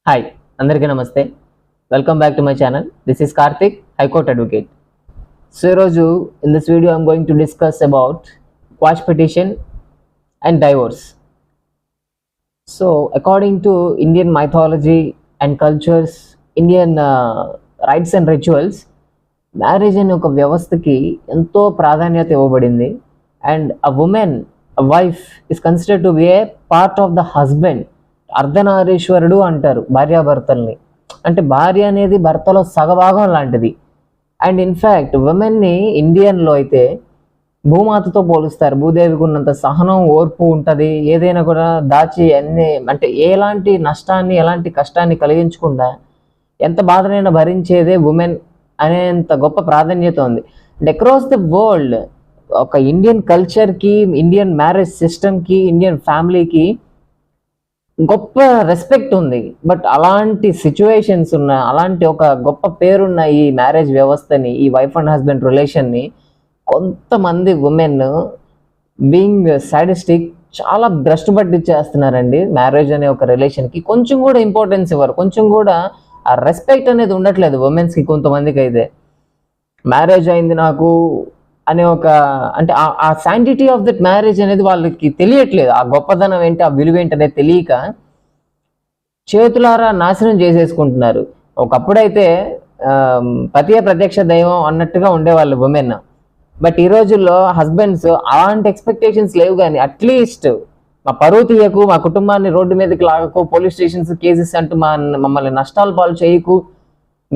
Hi అందరికీ నమస్తే. Welcome back to my channel. This is Karthik, high court advocate. So ఈరోజు in this video I'm going to discuss about quash petition and divorce. So according to Indian mythology and cultures, Indian rites and rituals, marriage అనే ఒక వ్యవస్థకి ఎంతో ప్రాధాన్యత ఇవ్వబడింది. And a women, a wife is considered to be a part of the husband. అర్ధనారీశ్వరుడు అంటారు భార్యాభర్తల్ని. అంటే భార్య అనేది భర్తలో సగభాగం లాంటిది. అండ్ ఇన్ఫ్యాక్ట్ ఉమెన్ని ఇండియన్లో అయితే భూమాతతో పోలుస్తారు. భూదేవికి ఉన్నంత సహనం, ఓర్పు ఉంటుంది. ఏదైనా కూడా దాచి అన్ని, అంటే ఎలాంటి నష్టాన్ని, ఎలాంటి కష్టాన్ని కలిగించకుండా ఎంత బాధనైనా భరించేదే ఉమెన్ అనేంత గొప్ప ప్రాధాన్యత ఉంది. అండ్ అక్రాస్ ద వరల్డ్ ఒక ఇండియన్ కల్చర్కి, ఇండియన్ మ్యారేజ్ సిస్టమ్కి, ఇండియన్ ఫ్యామిలీకి గొప్ప రెస్పెక్ట్ ఉంది. బట్ అలాంటి సిచ్యువేషన్స్ ఉన్న, అలాంటి ఒక గొప్ప పేరున్న ఈ మ్యారేజ్ వ్యవస్థని, ఈ వైఫ్ అండ్ హస్బెండ్ రిలేషన్ని కొంతమంది ఉమెన్ బీయింగ్ సాడిస్టిక్ చాలా భ్రష్టు పట్టించేస్తున్నారండి. మ్యారేజ్ అనే ఒక రిలేషన్కి కొంచెం కూడా ఇంపార్టెన్స్ ఇవ్వరు, కొంచెం కూడా ఆ రెస్పెక్ట్ అనేది ఉండట్లేదు ఉమెన్స్కి. కొంతమందికి అయితే మ్యారేజ్ అయింది నాకు అనే ఒక, అంటే ఆ శాంటిటీ ఆఫ్ దట్ మ్యారేజ్ అనేది వాళ్ళకి తెలియట్లేదు. ఆ గొప్పదనం ఏంటి, ఆ విలువ ఏంటి అనేది తెలియక చేతులారా నాశనం చేసేసుకుంటున్నారు. ఒకప్పుడైతే పతియే ప్రత్యక్ష దైవం అన్నట్టుగా ఉండేవాళ్ళు ఉమెన్. బట్ ఈ రోజుల్లో హస్బెండ్స్ అలాంటి ఎక్స్పెక్టేషన్స్ లేవు. కానీ అట్లీస్ట్ మా పరువు తీయకు, మా కుటుంబాన్ని రోడ్డు మీదకి లాగకు, పోలీస్ స్టేషన్స్ కేసెస్ అంటూ మమ్మల్ని నష్టాలు పాలు చేయకు,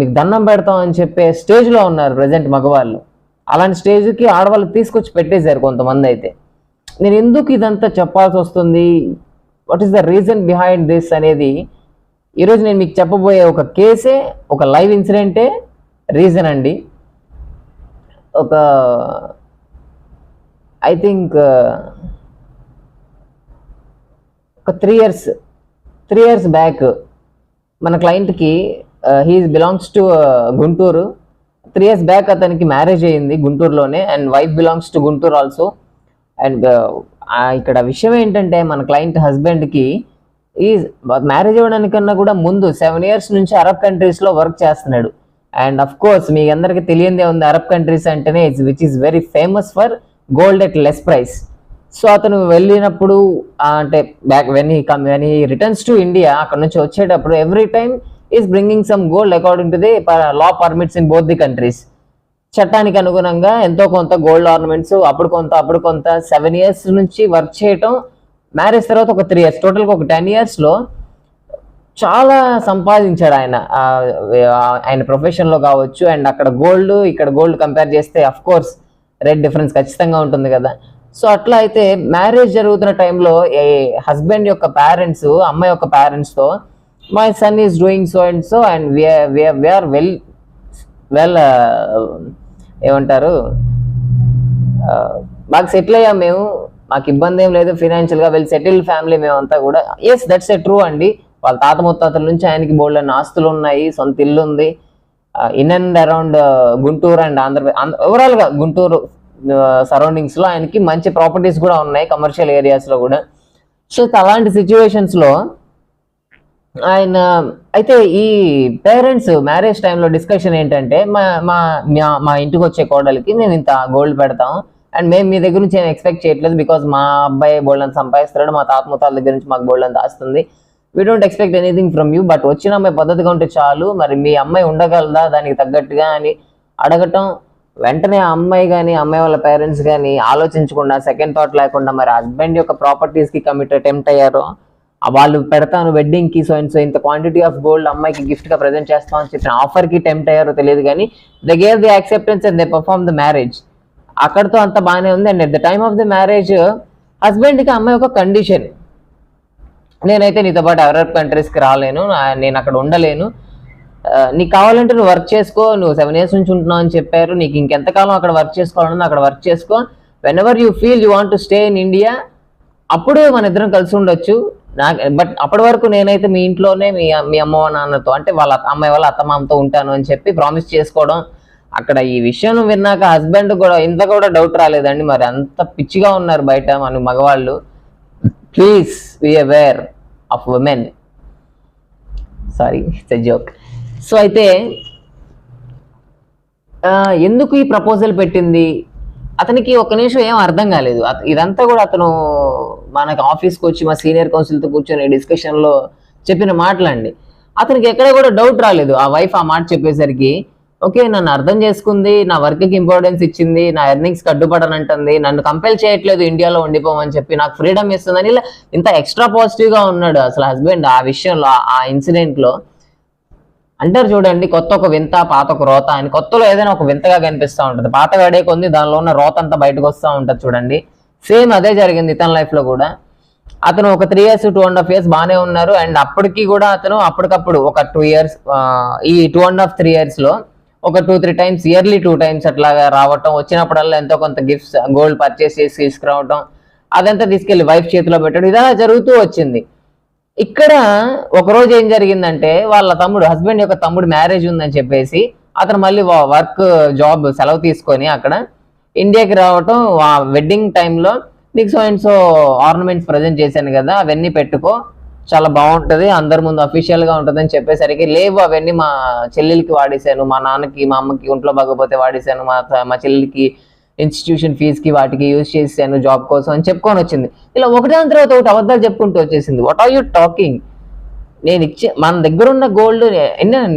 మీకు దండం పెడతాం అని చెప్పే స్టేజ్లో ఉన్నారు ప్రజెంట్ మగవాళ్ళు. అలాంటి స్టేజ్కి ఆడవాళ్ళు తీసుకొచ్చి పెట్టేశారు కొంతమంది. అయితే నేను ఎందుకు ఇదంతా చెప్పాల్సి వస్తుంది, what is the reason behind this అనేది ఈరోజు నేను మీకు చెప్పబోయే ఒక కేసే, ఒక లైవ్ ఇన్సిడెంటే రీజన్ అండి. ఒక ఐ థింక్ ఒక 3 ఇయర్స్ బ్యాక్ మన క్లయింట్కి, he belongs to Guntur. 3 years back అతనికి మ్యారేజ్ అయ్యింది గుంటూరులోనే. And wife belongs to Guntur also. And ఇక్కడ విషయం ఏంటంటే, మన క్లయింట్ హస్బెండ్కి ఈ మ్యారేజ్ అవ్వడానికన్నా కూడా ముందు 7 years నుంచి అరబ్ కంట్రీస్లో వర్క్ చేస్తున్నాడు. అండ్ అఫ్ కోర్స్ మీ అందరికీ తెలియందే ఉంది, అరబ్ కంట్రీస్ అంటేనే which is very famous for gold at less price. So అతను వెళ్ళినప్పుడు, అంటే back when he returns to India, అక్కడ నుంచి వచ్చేటప్పుడు every time is bringing some gold according to the law permits in both the countries. చట్టానికి అనుగుణంగా ఎంతో కొంత గోల్డ్ ఆర్నమెంట్స్, అప్పుడు కొంత 7 years నుంచి వర్క్ చేయటం. మ్యారేజ్ తర్వాత ఒక 3 years, టోటల్గా ఒక 10 yearsలో చాలా సంపాదించాడు ఆయన. ఆయన ప్రొఫెషన్లో కావచ్చు. అండ్ అక్కడ గోల్డ్, ఇక్కడ గోల్డ్ కంపేర్ చేస్తే అఫ్ కోర్స్ రేట్ డిఫరెన్స్ ఖచ్చితంగా ఉంటుంది కదా. సో అట్లా అయితే మ్యారేజ్ జరుగుతున్న టైంలో హస్బెండ్ యొక్క పేరెంట్స్, అమ్మాయి యొక్క పేరెంట్స్తో, my son is doing so and so, and we are well ఏమంటారు, బాగా సెటిల్ అయ్యాం మేము, మాకు ఇబ్బంది ఏం లేదు, ఫైనాన్షియల్గా వెల్ సెటిల్డ్ ఫ్యామిలీ మేమంతా కూడా. ఎస్, దట్స్ ఎ ట్రూ అండి. వాళ్ళ తాత ముత్తాతల నుంచి ఆయనకి బోల్డ్ అన్న ఆస్తులు ఉన్నాయి, సొంత ఇల్లు ఉంది in and around Guntur and Andhra Pradesh, ఓవరాల్గా గుంటూరు సరౌండింగ్స్లో ఆయనకి మంచి ప్రాపర్టీస్ కూడా ఉన్నాయి, కమర్షియల్ ఏరియాస్లో కూడా. సో అలాంటి సిచ్యువేషన్స్లో ఆయన అయితే ఈ పేరెంట్స్ మ్యారేజ్ టైంలో డిస్కషన్ ఏంటంటే, మా ఇంటికి వచ్చే కోడలికి మేము ఇంత గోల్డ్ పెడతాం, అండ్ మేము మీ దగ్గర నుంచి ఏం ఎక్స్పెక్ట్ చేయట్లేదు, బికాజ్ మా అబ్బాయి గోల్డ్ అంత సంపాదిస్తున్నాడు, మా తాత ముత్తాల దగ్గర నుంచి మాకు గోల్డ్ అంత ఆస్తుంది, we don't expect anything from you, but వచ్చిన అమ్మాయి పద్ధతిగా ఉంటే చాలు, మరి మీ అమ్మాయి ఉండగలదా దానికి తగ్గట్టుగా అని అడగటం. వెంటనే ఆ అమ్మాయి కానీ, అమ్మాయి వాళ్ళ పేరెంట్స్ కానీ ఆలోచించకుండా, సెకండ్ థాట్ లేకుండా, మరి హస్బెండ్ యొక్క ప్రాపర్టీస్కి అటెంప్ట్ అయ్యారో, వాళ్ళు పెడతాను వెడ్డింగ్కి సో అండ్ సో ఇంత క్వాంటిటీ ఆఫ్ గోల్డ్ అమ్మాయికి గిఫ్ట్గా ప్రజెంట్ చేస్తాం అని చెప్పిన ఆఫర్కి టెంప్ట్ అయ్యారో తెలియదు, కానీ they gave the acceptance and they perform the marriage. అక్కడితో అంత బాగానే ఉంది. And at the time of the marriage హస్బెండ్కి అమ్మాయి ఒక కండిషన్, నేనైతే నీతో పాటు అరబ్ కంట్రీస్కి రాలేను, నేను అక్కడ ఉండలేను, నీకు కావాలంటే నువ్వు వర్క్ చేసుకో, నువ్వు 7 years నుంచి ఉంటున్నావు అని చెప్పారు, నీకు ఇంకెంతకాలం అక్కడ వర్క్ చేసుకోవాలన్నా అక్కడ వర్క్ చేసుకో, when ever you feel you want to stay in India, అప్పుడు మన ఇద్దరం కలిసి ఉండొచ్చు. బట్ అప్పటి వరకు నేనైతే మీ ఇంట్లోనే మీ అమ్మ నాన్నతో, అంటే వాళ్ళ అమ్మాయి వాళ్ళ అత్తమామతో ఉంటాను అని చెప్పి ప్రామిస్ చేసుకోవడం. అక్కడ ఈ విషయం విన్నాక హస్బెండ్ కూడా ఇంత కూడా డౌట్ రాలేదండి, మరి అంత పిచ్చిగా ఉన్నారు బయట మన మగవాళ్ళు. Please be aware of women. Sorry, it's a joke. So అయితే ఎందుకు ఈ ప్రపోజల్ పెట్టింది అతనికి ఒక్క నిమిషం ఏం అర్థం కాలేదు. ఇదంతా కూడా అతను మనకు ఆఫీస్కి వచ్చి మా సీనియర్ కౌన్సిల్తో కూర్చొని డిస్కషన్లో చెప్పిన మాటలండి. అతనికి ఎక్కడ కూడా డౌట్ రాలేదు. ఆ వైఫ్ ఆ మాట చెప్పేసరికి ఓకే, నన్ను అర్థం చేసుకుంది, నా వర్క్కి ఇంపార్టెన్స్ ఇచ్చింది, నా ఎర్నింగ్స్కి అడ్డుపడనంటుంది, నన్ను కంపెల్ చేయట్లేదు ఇండియాలో ఉండిపోమని చెప్పి, నాకు ఫ్రీడమ్ ఇస్తుందని ఇలా ఇంత ఎక్స్ట్రా పాజిటివ్గా ఉన్నాడు అసలు హస్బెండ్ ఆ విషయంలో, ఆ ఇన్సిడెంట్లో. అంటారు చూడండి, కొత్త ఒక వింత పాత ఒక రోత అని. కొత్తలో ఏదైనా ఒక వింతగా కనిపిస్తూ ఉంటుంది, పాత గడే కొంది దానిలో ఉన్న రోత అంతా బయటకు వస్తూ ఉంటుంది చూడండి. సేమ్ అదే జరిగింది ఇతని లైఫ్లో కూడా. అతను ఒక 3 years 2.5 years బాగానే ఉన్నారు. అండ్ అప్పటికి కూడా అతను అప్పటికప్పుడు ఒక 2 years ఈ 2.5 3 years లో ఒక 2-3 times ఇయర్లీ 2 times అట్లాగా రావటం, వచ్చినప్పుడల్లా ఎంతో కొంత గిఫ్ట్స్ గోల్డ్ పర్చేస్ చేసి తీసుకురావటం, అదంతా తీసుకెళ్లి వైఫ్ చేతిలో పెట్టడం, ఇదా జరుగుతూ వచ్చింది. ఇక్కడ ఒక రోజు ఏం జరిగిందంటే, వాళ్ళ తమ్ముడు హస్బెండ్ యొక్క తమ్ముడు మ్యారేజ్ ఉందని చెప్పేసి అతను మళ్ళీ వర్క్ జాబ్ సెలవు తీసుకొని అక్కడ ఇండియాకి రావటం. ఆ వెడ్డింగ్ టైంలో నీకు so and so ornaments present చేశాను కదా, అవన్నీ పెట్టుకో, చాలా బాగుంటుంది, అందరి ముందు అఫీషియల్గా ఉంటుంది అని చెప్పేసరికి, లేవు అవన్నీ మా చెల్లెలకి వాడేశాను, మా నాన్నకి మా అమ్మకి ఒంట్లో బాగపోతే వాడేశాను, మా చెల్లెలకి ఇన్స్టిట్యూషన్ ఫీజుకి వాటికి యూజ్ చేశాను జాబ్ కోసం అని చెప్పుకొని వచ్చింది. ఇలా ఒకదాని తర్వాత ఒకటి అబద్ధాలు చెప్పుకుంటూ వచ్చేసింది. What are you talking? నేను ఇచ్చే మన దగ్గర ఉన్న గోల్డ్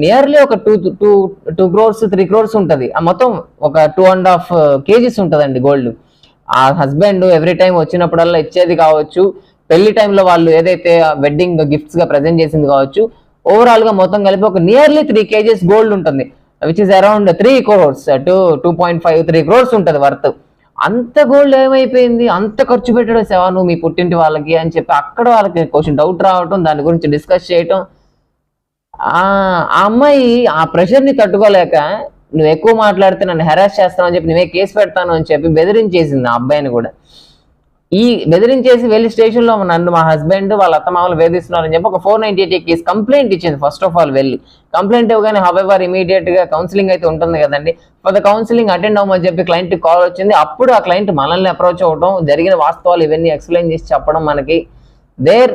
నియర్లీ ఒక 2 crores 3 crores ఉంటుంది. ఆ మొత్తం ఒక 2.5 kgs ఉంటుందండి గోల్డ్. ఆ హస్బెండ్ ఎవ్రీ టైం వచ్చినప్పుడల్లా ఇచ్చేది కావచ్చు, పెళ్లి టైంలో వాళ్ళు ఏదైతే వెడ్డింగ్ గిఫ్ట్స్ గా ప్రజెంట్ చేసింది కావచ్చు, ఓవరాల్ గా మొత్తం కలిపి ఒక నియర్లీ 3 kgs గోల్డ్ ఉంటుంది, which is around 3 crores 2.5 3 crores ఉంటుంది వర్త్. అంత గోల్డ్ ఏమైపోయింది, అంత ఖర్చు పెట్టడం సేవా నువ్వు మీ పుట్టింటి వాళ్ళకి అని చెప్పి అక్కడ వాళ్ళకి కొంచెం డౌట్ రావటం, దాని గురించి డిస్కస్ చేయటం. ఆ అమ్మాయి ఆ ప్రెషర్ ని తట్టుకోలేక, నువ్వు ఎక్కువ మాట్లాడితే నన్ను హెరాస్ చేస్తాను అని చెప్పి, నువ్వే కేసు పెడతాను అని చెప్పి బెదిరించేసింది ఆ అబ్బాయిని కూడా. ఈ బెదిరించేసి వెళ్ళి స్టేషన్లో నన్ను మా హస్బెండ్ వాళ్ళ అత్తమామలు వేధిస్తున్నారని చెప్పి ఒక 498 కేసు కంప్లైంట్ ఇచ్చింది. ఫస్ట్ ఆఫ్ ఆల్ వెళ్ళి కంప్లైంట్ ఇవ్వగానే హవెవర్ ఇమీడియట్ గా కౌన్సిలింగ్ అయితే ఉంటుంది కదండి, ఫర్ ద కౌన్సిలింగ్ అటెండ్ అవ్వమని చెప్పి క్లయింట్ కాల్ వచ్చింది. అప్పుడు ఆ క్లయింట్ మనల్ని అప్రోచ్ అవ్వడం, జరిగిన వాస్తవాలు ఇవన్నీ ఎక్స్ప్లెయిన్ చేసి చెప్పడం, మనకి దేర్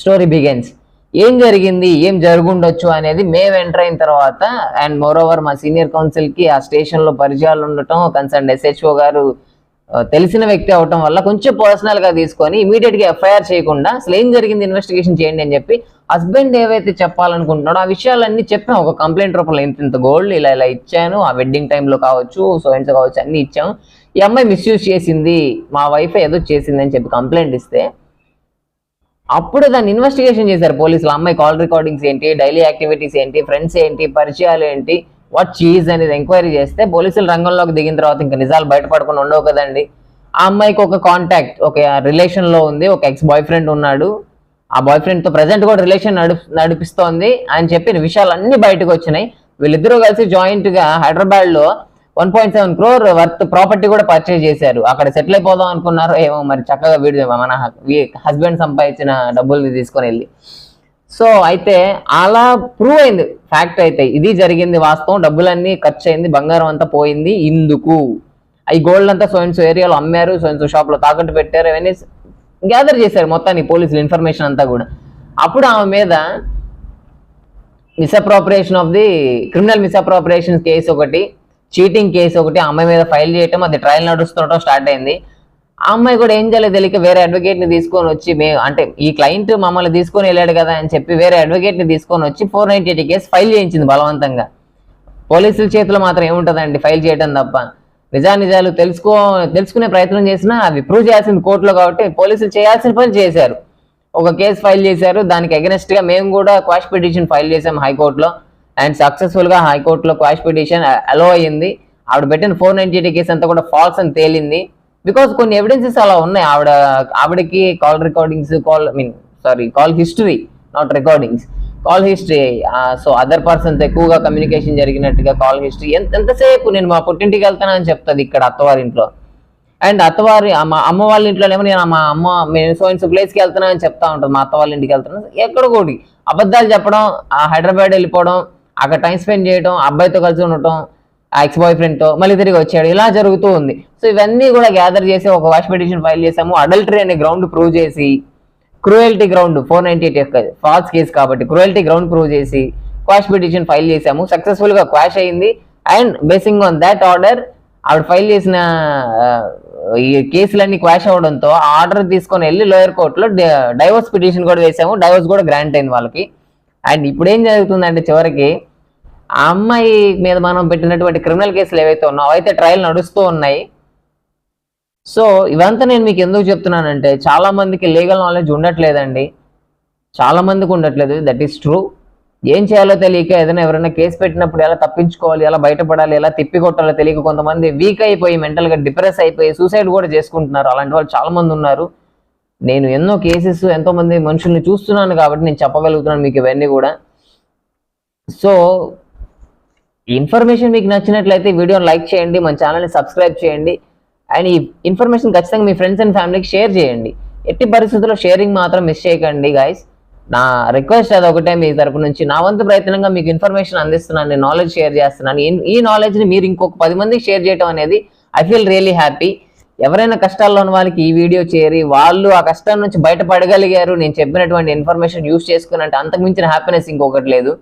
స్టోరీ బిగెన్స్. ఏం జరిగింది, ఏం జరుగుండొచ్చు అనేది మేము ఎంటర్ అయిన తర్వాత, అండ్ మోర్ ఓవర్ మా సీనియర్ కౌన్సిల్ కి ఆ స్టేషన్ లో పరిచయాలు ఉండటం, కన్సర్న్ SHO గారు తెలిసిన వ్యక్తి అవటం వల్ల కొంచెం పర్సనల్ గా తీసుకొని ఇమీడియట్ గా FIR చేయకుండా అసలు ఏం జరిగింది ఇన్వెస్టిగేషన్ చేయండి అని చెప్పి హస్బెండ్ ఏవైతే చెప్పాలనుకుంటున్నాడో ఆ విషయాలన్నీ చెప్పాం. ఒక కంప్లైంట్ రూపంలో ఇంత గోల్డ్ ఇలా ఇలా ఇచ్చాను, ఆ వెడ్డింగ్ టైంలో కావచ్చు, సో అండ్ సో కావచ్చు, అన్ని ఇచ్చాం, ఈ అమ్మాయి మిస్యూజ్ చేసింది, మా వైఫ్ ఏదో చేసింది అని చెప్పి కంప్లైంట్ ఇస్తే అప్పుడు దాన్ని ఇన్వెస్టిగేషన్ చేశారు పోలీసులు. అమ్మాయి కాల్ రికార్డింగ్స్ ఏంటి, డైలీ యాక్టివిటీస్ ఏంటి, ఫ్రెండ్స్ ఏంటి, పరిచయాలు ఏంటి, వాట్ చీజ్ అనేది ఎంక్వైరీ చేస్తే పోలీసులు రంగంలోకి దిగిన తర్వాత ఇంకా నిజాలు బయటపడకుండా ఉండవు కదండి. ఆ అమ్మాయికి ఒక కాంటాక్ట్, ఒక రిలేషన్ లో ఉంది, ఒక ఎక్స్ బాయ్ ఫ్రెండ్ ఉన్నాడు, ఆ బాయ్ ఫ్రెండ్ తో ప్రెసెంట్ కూడా రిలేషన్ నడిపిస్తోంది అని చెప్పిన విషయాలు అన్ని బయటకు వచ్చినాయి. వీళ్ళిద్దరూ కలిసి జాయింట్ గా హైదరాబాద్ లో 1.7 crore వర్త్ ప్రాపర్టీ కూడా పర్చేజ్ చేశారు. అక్కడ సెటిల్ అయిపోదాం అనుకున్నారు, ఏమో మరి చక్కగా వీడు మన హస్బెండ్ సంపాదించిన డబ్బులు తీసుకొని వెళ్ళి. సో అయితే అలా ప్రూవ్ అయింది, ఫ్యాక్ట్ అయితే ఇది జరిగింది, వాస్తవం, డబ్బులన్నీ ఖర్చు అయింది, బంగారం అంతా పోయింది. ఇందుకు ఈ గోల్డ్ అంతా సో అండ్ సో ఏరియాలో అమ్మారు, సో అండ్ సో షాప్ లో తాకట్టు పెట్టారు, అవన్నీ గ్యాదర్ చేశారు మొత్తాన్ని పోలీసులు ఇన్ఫర్మేషన్ అంతా కూడా. అప్పుడు ఆమె మీద misappropriation of the criminal misappropriation case ఒకటి, చీటింగ్ కేసు ఒకటి ఆ అమ్మాయి మీద ఫైల్ చేయటం, అది ట్రయల్ నడుస్తుండటం స్టార్ట్ అయింది. ఆ అమ్మాయి కూడా ఏం చేయలేదు తెలియక వేరే అడ్వకేట్ ని తీసుకొని వచ్చి, అంటే ఈ క్లయింట్ మమ్మల్ని తీసుకొని వెళ్ళాడు కదా అని చెప్పి వేరే అడ్వకేట్ ని తీసుకొని వచ్చి 498 కేసు ఫైల్ చేయించింది బలవంతంగా. పోలీసుల చేతిలో మాత్రం ఏముంటదండి, ఫైల్ చేయడం తప్ప. నిజాలు తెలుసుకునే ప్రయత్నం చేసినా అవి ప్రూవ్ చేయాల్సింది కోర్టులో, కాబట్టి పోలీసులు చేయాల్సిన పని చేశారు. ఒక కేసు ఫైల్ చేశారు, దానికి అగెనెస్ట్ గా మేము కూడా క్వాష్ పిటిషన్ ఫైల్ చేసాం హైకోర్టులో, అండ్ సక్సెస్ఫుల్ గా హైకోర్టులో క్వాష్ పిటిషన్ అలో అయ్యింది. ఆవిడ పెట్టిన 498 కేసు అంతా కూడా ఫాల్స్ అని తేలింది. బికాస్ కొన్ని ఎవిడెన్సెస్ అలా ఉన్నాయి. ఆవిడకి call recordings, call history, not recordings, call history. So other persons ఎక్కువగా కమ్యూనికేషన్ జరిగినట్టుగా కాల్ హిస్టరీ. ఎంతసేపు నేను మా పుట్టింటికి వెళ్తానని చెప్తుంది ఇక్కడ అత్తవారింట్లో, అండ్ అమ్మ వాళ్ళ ఇంట్లోనేమో నేను మా అమ్మ మేము సో అండ్ సో ప్లేస్కి వెళ్తున్నానని చెప్తా ఉంటుంది, మా అత్త వాళ్ళ ఇంటికి వెళ్తున్నాను. ఎక్కడ కూడా అబద్ధాలు చెప్పడం, హైదరాబాద్ వెళ్ళిపోవడం, అక్కడ టైం స్పెండ్ చేయడం, అబ్బాయితో కలిసి ఉండటం, ఆ ఎక్స్ బాయ్ ఫ్రెండ్ తో, మళ్ళీ తిరిగి వచ్చాడు, ఇలా జరుగుతూ ఉంది. సో ఇవన్నీ కూడా గ్యాదర్ చేసి ఒక వాష్ పిటిషన్ ఫైల్ చేసాము. అడల్టరీ అనే గ్రౌండ్ ప్రూవ్ చేసి క్రూయల్టీ గ్రౌండ్ 498 ఫాల్స్ కేసు కాబట్టి క్రూయల్టీ గ్రౌండ్ ప్రూవ్ చేసి క్వాష్ పిటిషన్ ఫైల్ చేశాము, సక్సెస్ఫుల్ గా క్వాష్ అయింది. And basing on that order ఆవిడ ఫైల్ చేసిన ఈ కేసులన్నీ క్వాష్ అవడంతో ఆ ఆర్డర్ తీసుకొని వెళ్ళి లోయర్ కోర్టులో డైవోర్స్ పిటిషన్ కూడా వేసాము, డైవోర్స్ కూడా గ్రాంట్ అయింది వాళ్ళకి. అండ్ ఇప్పుడు ఏం జరుగుతుందంటే చివరికి ఆ అమ్మాయి మీద మనం పెట్టినటువంటి క్రిమినల్ కేసులు ఏవైతే ఉన్నాయో అవైతే ట్రయల్ నడుస్తూ ఉన్నాయి. సో ఇవంతా నేను మీకు ఎందుకు చెప్తున్నానంటే చాలా మందికి లీగల్ నాలెడ్జ్ ఉండట్లేదండి, చాలా మందికి ఉండట్లేదు. That is true. ఏం చేయాలో తెలియక ఏదైనా ఎవరైనా కేసు పెట్టినప్పుడు ఎలా తప్పించుకోవాలి, ఎలా బయటపడాలి, ఎలా తిప్పికొట్టాలో తెలియక కొంతమంది వీక్ అయిపోయి మెంటల్గా డిప్రెస్ అయిపోయి సూసైడ్ కూడా చేసుకుంటున్నారు. అలాంటి వాళ్ళు చాలా మంది ఉన్నారు. నేను ఎన్నో కేసెస్ ఎంతో మంది మనుషుల్ని చూస్తున్నాను కాబట్టి నేను చెప్పగలుగుతున్నాను మీకు ఇవన్నీ కూడా. సో ఇన్ఫర్మేషన్ మీకు నచ్చినట్లయితే వీడియోని లైక్ చేయండి, మన ఛానల్ని సబ్స్క్రైబ్ చేయండి. అండ్ ఈ ఇన్ఫర్మేషన్ ఖచ్చితంగా మీ ఫ్రెండ్స్ అండ్ ఫ్యామిలీకి షేర్ చేయండి. ఎట్టి పరిస్థితుల్లో షేరింగ్ మాత్రం మిస్ చేయకండి గైస్. నా రిక్వెస్ట్ అదొకటే మీ తరపు నుంచి. నా వంతు ప్రయత్నంగా మీకు ఇన్ఫర్మేషన్ అందిస్తున్నాను, నేను నాలెడ్జ్ షేర్ చేస్తున్నాను. ఈ నాలెడ్జ్ని మీరు ఇంకొక 10 మందికి షేర్ చేయడం అనేది ఐ ఫీల్ రియలీ హ్యాపీ. ఎవరైనా కష్టాల్లో ఉన్న వాళ్ళకి ఈ వీడియో చేరి వాళ్ళు ఆ కష్టం నుంచి బయటపడగలిగారు, నేను చెప్పినటువంటి ఇన్ఫర్మేషన్ యూస్ చేసుకుని అంటే అంతకు మించిన హ్యాపీనెస్ ఇంకొకటి లేదు.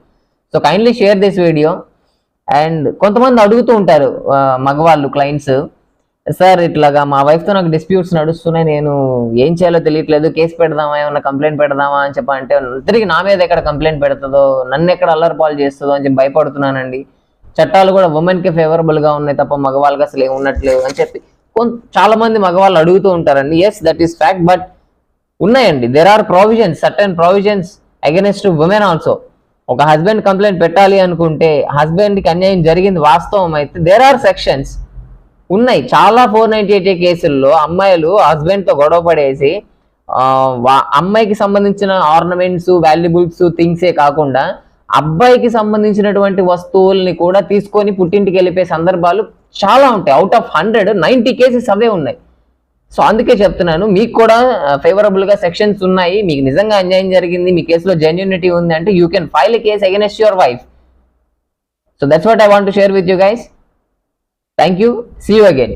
So kindly share this video. And కొంతమంది అడుగుతూ ఉంటారు మగవాళ్ళు క్లయింట్స్, సార్ ఇట్లాగా మా వైఫ్తో నాకు డిస్ప్యూట్స్ నడుస్తున్నాయి, నేను ఏం చేయాలో తెలియట్లేదు, కేసు పెడదామా, ఏమన్నా కంప్లైంట్ పెడదామా అని చెప్పంటే తిరిగి నా మీద ఎక్కడ కంప్లైంట్ పెడుతుందో, నన్ను ఎక్కడ అల్లరిపాలు చేస్తుందో అని చెప్పి భయపడుతున్నానండి. చట్టాలు కూడా ఉమెన్కి ఫేవరబుల్గా ఉన్నాయి తప్ప మగవాళ్ళకి అసలు ఏమి ఉండట్లేదు అని చెప్పి చాలా మంది మగవాళ్ళు అడుగుతూ ఉంటారండి. Yes, that is fact. But ఉన్నాయండి, there are provisions, certain provisions against women also. ఒక హస్బెండ్ కంప్లైంట్ పెట్టాలి అనుకుంటే, హస్బెండ్కి అన్యాయం జరిగింది వాస్తవం అయితే దేర్ ఆర్ సెక్షన్స్ ఉన్నాయి. చాలా 498 కేసుల్లో అమ్మాయిలు హస్బెండ్తో గొడవ పడేసి అమ్మాయికి సంబంధించిన ఆర్నమెంట్స్, వాల్యుబుల్స్, థింగ్సే కాకుండా అబ్బాయికి సంబంధించినటువంటి వస్తువుల్ని కూడా తీసుకొని పుట్టింటికి వెళ్ళిపోయే సందర్భాలు చాలా ఉంటాయి. అవుట్ ఆఫ్ 100, 90 కేసెస్ అవే ఉన్నాయి. సో అందుకే చెప్తున్నాను, మీకు కూడా ఫేవరబుల్గా సెక్షన్స్ ఉన్నాయి. మీకు నిజంగా అన్యాయం జరిగింది, మీ కేసులో జెన్యూనిటీ ఉంది అంటే you can file a case against your wife. So that's what I want to share with you guys. Thank you. See you again.